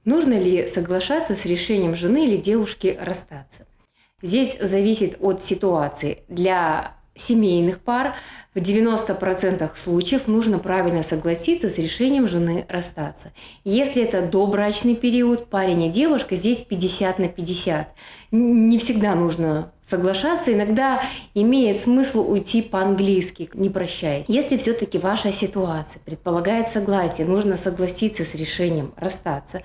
Нужно ли соглашаться с решением жены или девушки расстаться? Здесь зависит от ситуации. Для семейных пар в 90% случаев нужно правильно согласиться с решением жены расстаться. Если это добрачный период, парень и девушка, здесь 50 на 50. Не всегда нужно соглашаться, иногда имеет смысл уйти по-английски, не прощаясь. Если все-таки ваша ситуация предполагает согласие, нужно согласиться с решением расстаться.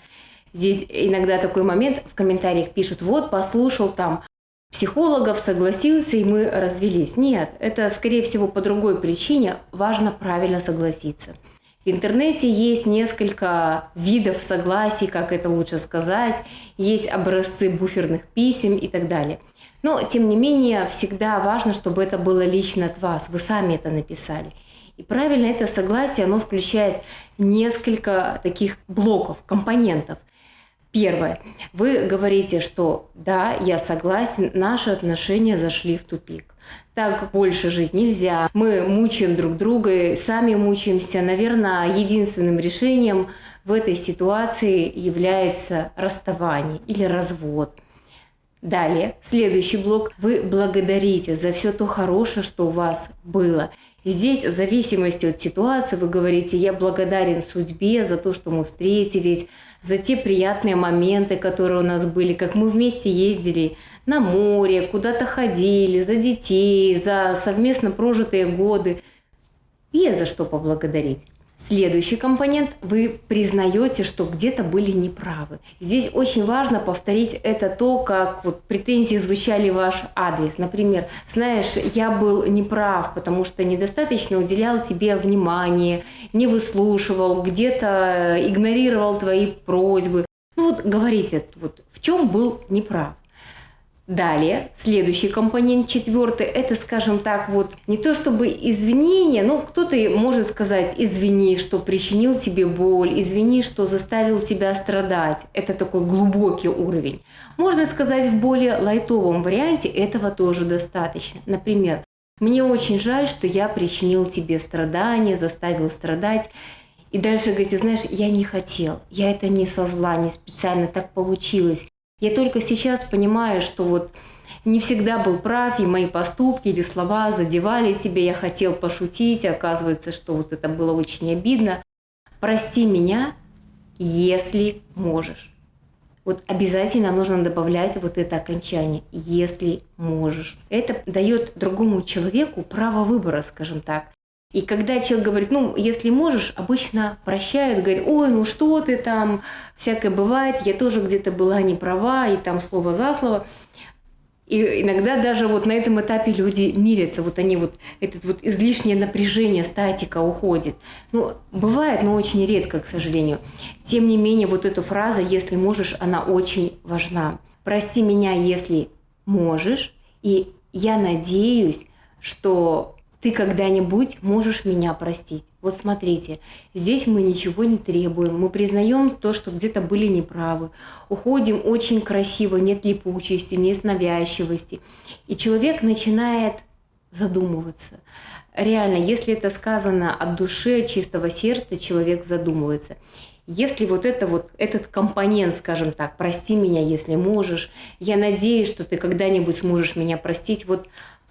Здесь иногда такой момент, в комментариях пишут: вот послушал там психологов, согласился, и мы развелись. Нет, это, скорее всего, по другой причине. Важно правильно согласиться. В интернете есть несколько видов согласий, как это лучше сказать. Есть образцы буферных писем и так далее. Но, тем не менее, всегда важно, чтобы это было лично от вас. Вы сами это написали. И правильно это согласие, оно включает несколько таких блоков, компонентов. Первое. Вы говорите, что да, я согласен, наши отношения зашли в тупик. Так больше жить нельзя. Мы мучаем друг друга, сами мучаемся. Наверное, единственным решением в этой ситуации является расставание или развод. Далее, следующий блок. Вы благодарите за все то хорошее, что у вас было. Здесь, в зависимости от ситуации, вы говорите: я благодарен судьбе за то, что мы встретились, за те приятные моменты, которые у нас были, как мы вместе ездили на море, куда-то ходили, за детей, за совместно прожитые годы. Есть за что поблагодарить. Следующий компонент. Вы признаете, что где-то были неправы. Здесь очень важно повторить это то, как вот претензии звучали в ваш адрес. Например: знаешь, я был неправ, потому что недостаточно уделял тебе внимания, не выслушивал, где-то игнорировал твои просьбы. Ну вот говорите, вот в чем был неправ. Далее, следующий компонент, четвертый, это, скажем так, вот не то чтобы извинение, но кто-то может сказать: извини, что причинил тебе боль, извини, что заставил тебя страдать. Это такой глубокий уровень. Можно сказать в более лайтовом варианте, этого тоже достаточно. Например: мне очень жаль, что я причинил тебе страдания, заставил страдать. И дальше говорите: знаешь, я не хотел, я это не со зла, не специально, так получилось. Я только сейчас понимаю, что вот не всегда был прав, и мои поступки или слова задевали тебя, я хотел пошутить, оказывается, что вот это было очень обидно. Прости меня, если можешь. Вот обязательно нужно добавлять вот это окончание: если можешь. Это дает другому человеку право выбора, скажем так. И когда человек говорит: ну, если можешь, обычно прощают, говорят: ой, ну что ты там, всякое бывает, я тоже где-то была не права, и там слово за слово. И иногда даже вот на этом этапе люди мирятся, вот они вот, этот вот излишнее напряжение, статика уходит. Ну, бывает, но очень редко, к сожалению. Тем не менее, вот эта фраза «если можешь», она очень важна. Прости меня, если можешь, и я надеюсь, что ты когда-нибудь можешь меня простить. Вот смотрите, здесь мы ничего не требуем, мы признаем то, что где-то были неправы, уходим очень красиво, нет липучести, нет навязчивости. И человек начинает задумываться. Реально, если это сказано от души, от чистого сердца, человек задумывается. Если вот этот компонент, скажем так, прости меня, если можешь, я надеюсь, что ты когда-нибудь сможешь меня простить, вот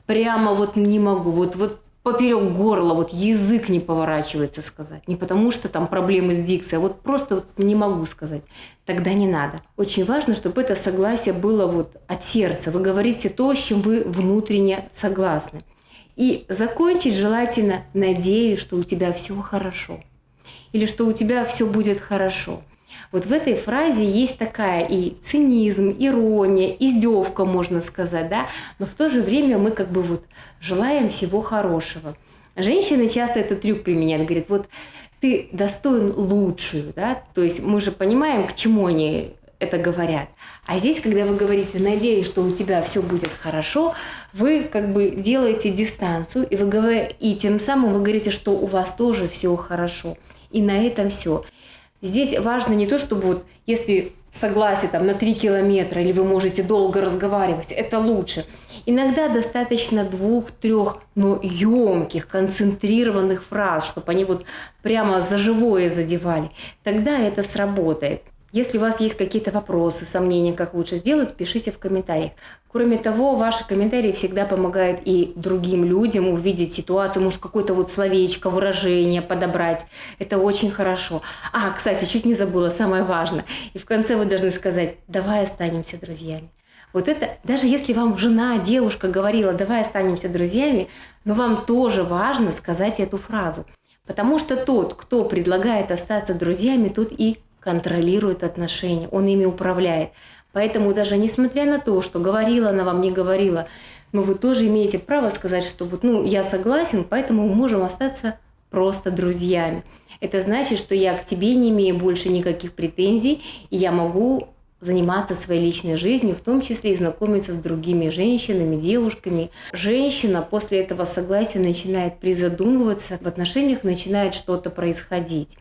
прямо вот не могу, вот поперек горла, вот язык не поворачивается сказать. Не потому что там проблемы с дикцией, а вот просто вот не могу сказать. Тогда не надо. Очень важно, чтобы это согласие было вот от сердца. Вы говорите то, с чем вы внутренне согласны. И закончить желательно: надеюсь, что у тебя все хорошо. Или что у тебя все будет хорошо. Вот в этой фразе есть такая и цинизм, ирония, издевка, можно сказать, да, но в то же время мы как бы вот желаем всего хорошего. Женщины часто этот трюк применяют, говорят: вот ты достоин лучшую, да, то есть мы же понимаем, к чему они это говорят. А здесь, когда вы говорите: надеюсь, что у тебя все будет хорошо, вы как бы делаете дистанцию, и тем самым вы говорите, что у вас тоже все хорошо. И на этом все. Здесь важно не то, чтобы вот если согласие там на 3 километра, или вы можете долго разговаривать, это лучше. Иногда достаточно 2-3, но емких, концентрированных фраз, чтобы они вот прямо за живое задевали. Тогда это сработает. Если у вас есть какие-то вопросы, сомнения, как лучше сделать, пишите в комментариях. Кроме того, ваши комментарии всегда помогают и другим людям увидеть ситуацию, может, какое-то вот словечко, выражение подобрать. Это очень хорошо. Кстати, чуть не забыла, самое важное. И в конце вы должны сказать: давай останемся друзьями. Вот это, даже если вам жена, девушка говорила: давай останемся друзьями, но вам тоже важно сказать эту фразу. Потому что тот, кто предлагает остаться друзьями, тот и контролирует отношения, он ими управляет. Поэтому даже несмотря на то, что говорила она вам, не говорила, но вы тоже имеете право сказать, что вот, я согласен, поэтому мы можем остаться просто друзьями. Это значит, что я к тебе не имею больше никаких претензий, и я могу заниматься своей личной жизнью, в том числе и знакомиться с другими женщинами, девушками. Женщина после этого согласия начинает призадумываться, в отношениях начинает что-то происходить.